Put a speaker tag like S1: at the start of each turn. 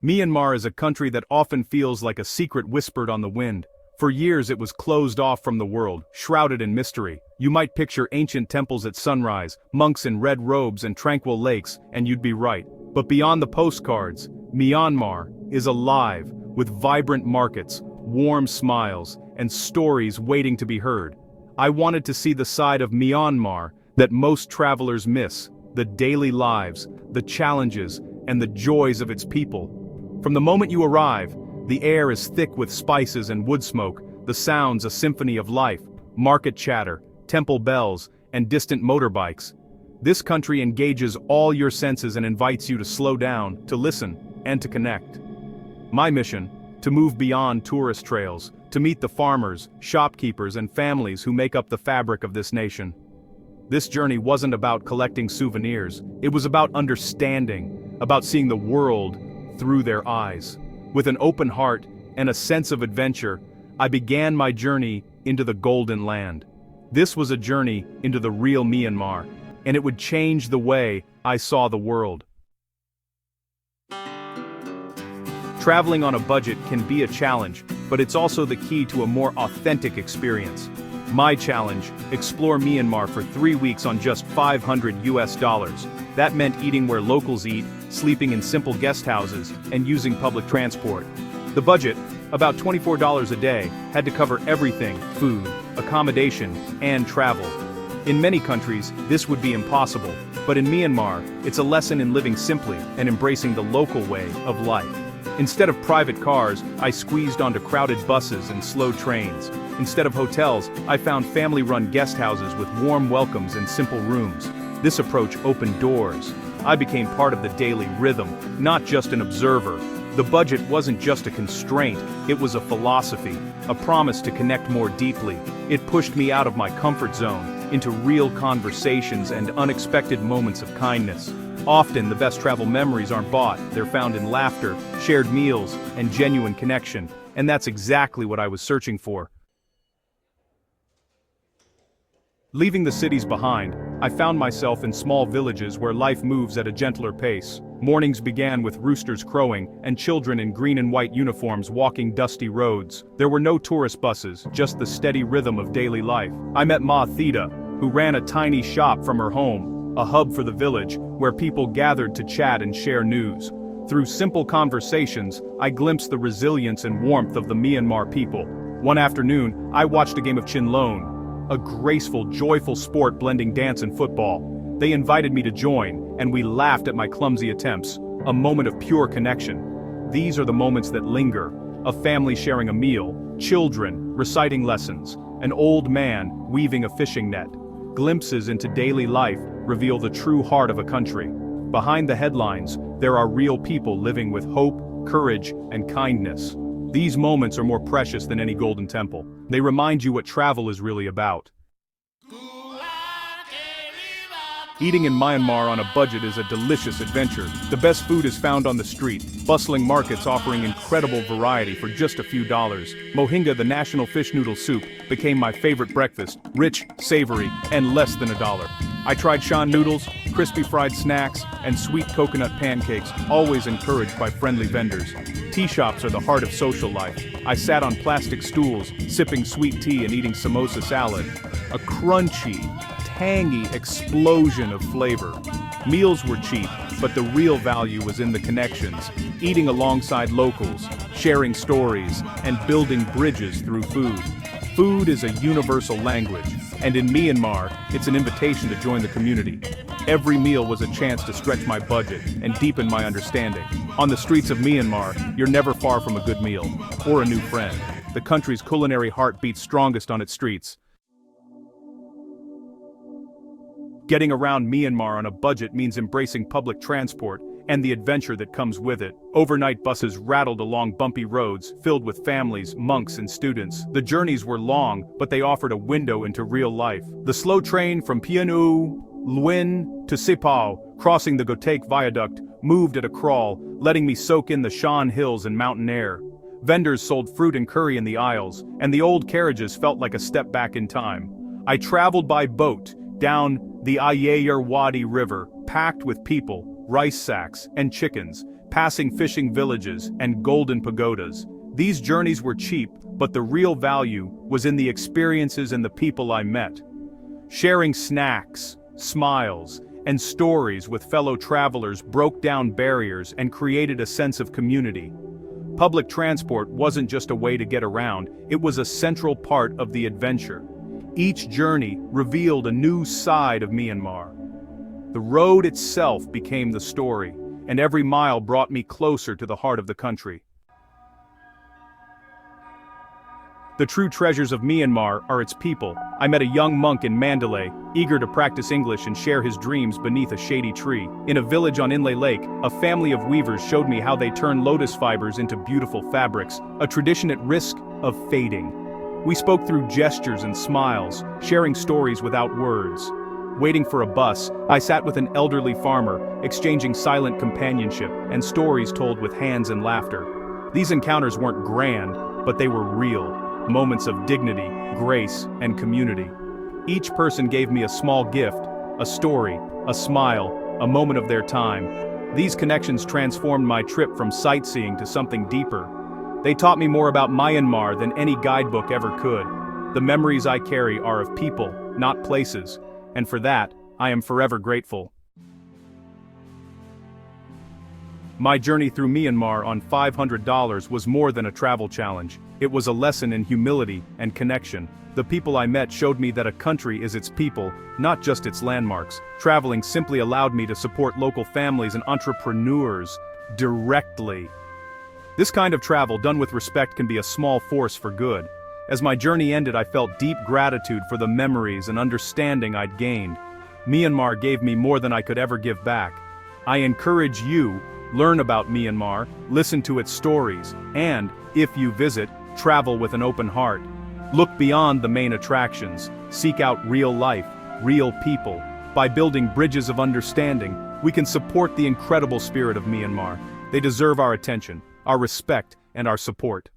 S1: Myanmar is a country that often feels like a secret whispered on the wind. For years it was closed off from the world, shrouded in mystery. You might picture ancient temples at sunrise, monks in red robes and tranquil lakes, and you'd be right. But beyond the postcards, Myanmar is alive, with vibrant markets, warm smiles, and stories waiting to be heard. I wanted to see the side of Myanmar that most travelers miss, the daily lives, the challenges, and the joys of its people. From the moment you arrive, the air is thick with spices and wood smoke, the sounds a symphony of life, market chatter, temple bells, and distant motorbikes. This country engages all your senses and invites you to slow down, to listen, and to connect. My mission: to move beyond tourist trails, to meet the farmers, shopkeepers, and families who make up the fabric of this nation. This journey wasn't about collecting souvenirs, it was about understanding, about seeing the world through their eyes. With an open heart and a sense of adventure, I began my journey into the Golden Land. This was a journey into the real Myanmar, and it would change the way I saw the world. Traveling on a budget can be a challenge, but it's also the key to a more authentic experience. My challenge: explore Myanmar for 3 weeks on just $500. That meant eating where locals eat, sleeping in simple guest houses, and using public transport. The budget, about $24 a day, had to cover everything: food, accommodation, and travel. In many countries, this would be impossible, but in Myanmar, it's a lesson in living simply and embracing the local way of life. Instead of private cars, I squeezed onto crowded buses and slow trains. Instead of hotels, I found family-run guest houses with warm welcomes and simple rooms. This approach opened doors. I became part of the daily rhythm, not just an observer. The budget wasn't just a constraint, it was a philosophy, a promise to connect more deeply. It pushed me out of my comfort zone, into real conversations and unexpected moments of kindness. Often, the best travel memories aren't bought, they're found in laughter, shared meals, and genuine connection. And that's exactly what I was searching for. Leaving the cities behind, I found myself in small villages where life moves at a gentler pace. Mornings began with roosters crowing and children in green and white uniforms walking dusty roads. There were no tourist buses, just the steady rhythm of daily life. I met Ma Theta, who ran a tiny shop from her home, a hub for the village, where people gathered to chat and share news. Through simple conversations, I glimpsed the resilience and warmth of the Myanmar people. One afternoon, I watched a game of Chin Lone, a graceful, joyful sport blending dance and football. They invited me to join, and we laughed at my clumsy attempts, a moment of pure connection. These are the moments that linger: a family sharing a meal, children reciting lessons, an old man weaving a fishing net. Glimpses into daily life reveal the true heart of a country. Behind the headlines, there are real people living with hope, courage, and kindness. These moments are more precious than any golden temple. They remind you what travel is really about. Eating in Myanmar on a budget is a delicious adventure. The best food is found on the street, bustling markets offering incredible variety for just a few dollars. Mohinga, the national fish noodle soup, became my favorite breakfast, rich, savory, and less than $1. I tried shan noodles, crispy fried snacks, and sweet coconut pancakes, always encouraged by friendly vendors. Tea shops are the heart of social life. I sat on plastic stools, sipping sweet tea and eating samosa salad. A crunchy, tangy explosion of flavor. Meals were cheap, but the real value was in the connections, eating alongside locals, sharing stories, and building bridges through food. Food is a universal language, and in Myanmar, it's an invitation to join the community. Every meal was a chance to stretch my budget and deepen my understanding. On the streets of Myanmar, you're never far from a good meal, or a new friend. The country's culinary heart beats strongest on its streets. Getting around Myanmar on a budget means embracing public transport and the adventure that comes with it. Overnight buses rattled along bumpy roads, filled with families, monks, and students. The journeys were long, but they offered a window into real life. The slow train from Pianu, Luin to Sipao, crossing the Gotek Viaduct, moved at a crawl, letting me soak in the Shan Hills and mountain air. Vendors sold fruit and curry in the aisles, and the old carriages felt like a step back in time. I traveled by boat, down the Ayeyar Wadi River, packed with people, rice sacks, and chickens. passing fishing villages, and golden pagodas. These journeys were cheap, but the real value was in the experiences and the people I met. Sharing snacks, smiles, and stories with fellow travelers broke down barriers and created a sense of community. Public transport wasn't just a way to get around, it was a central part of the adventure. Each journey revealed a new side of Myanmar. The road itself became the story, and every mile brought me closer to the heart of the country. The true treasures of Myanmar are its people. I met a young monk in Mandalay, eager to practice English and share his dreams beneath a shady tree. In a village on Inle Lake, a family of weavers showed me how they turn lotus fibers into beautiful fabrics, a tradition at risk of fading. We spoke through gestures and smiles, sharing stories without words. Waiting for a bus, I sat with an elderly farmer, exchanging silent companionship and stories told with hands and laughter. These encounters weren't grand, but they were real. Moments of dignity, grace, and community. Each person gave me a small gift, a story, a smile, a moment of their time. These connections transformed my trip from sightseeing to something deeper. They taught me more about Myanmar than any guidebook ever could. The memories I carry are of people, not places, and for that, I am forever grateful. My journey through Myanmar on $500 was more than a travel challenge. It was a lesson in humility and connection. The people I met showed me that a country is its people, not just its landmarks. Traveling simply allowed me to support local families and entrepreneurs directly. This kind of travel done with respect can be a small force for good. As my journey ended, I felt deep gratitude for the memories and understanding I'd gained. Myanmar gave me more than I could ever give back. I encourage you, learn about Myanmar, listen to its stories, and, if you visit, travel with an open heart. Look beyond the main attractions, seek out real life, real people. By building bridges of understanding, we can support the incredible spirit of Myanmar. They deserve our attention, our respect, and our support.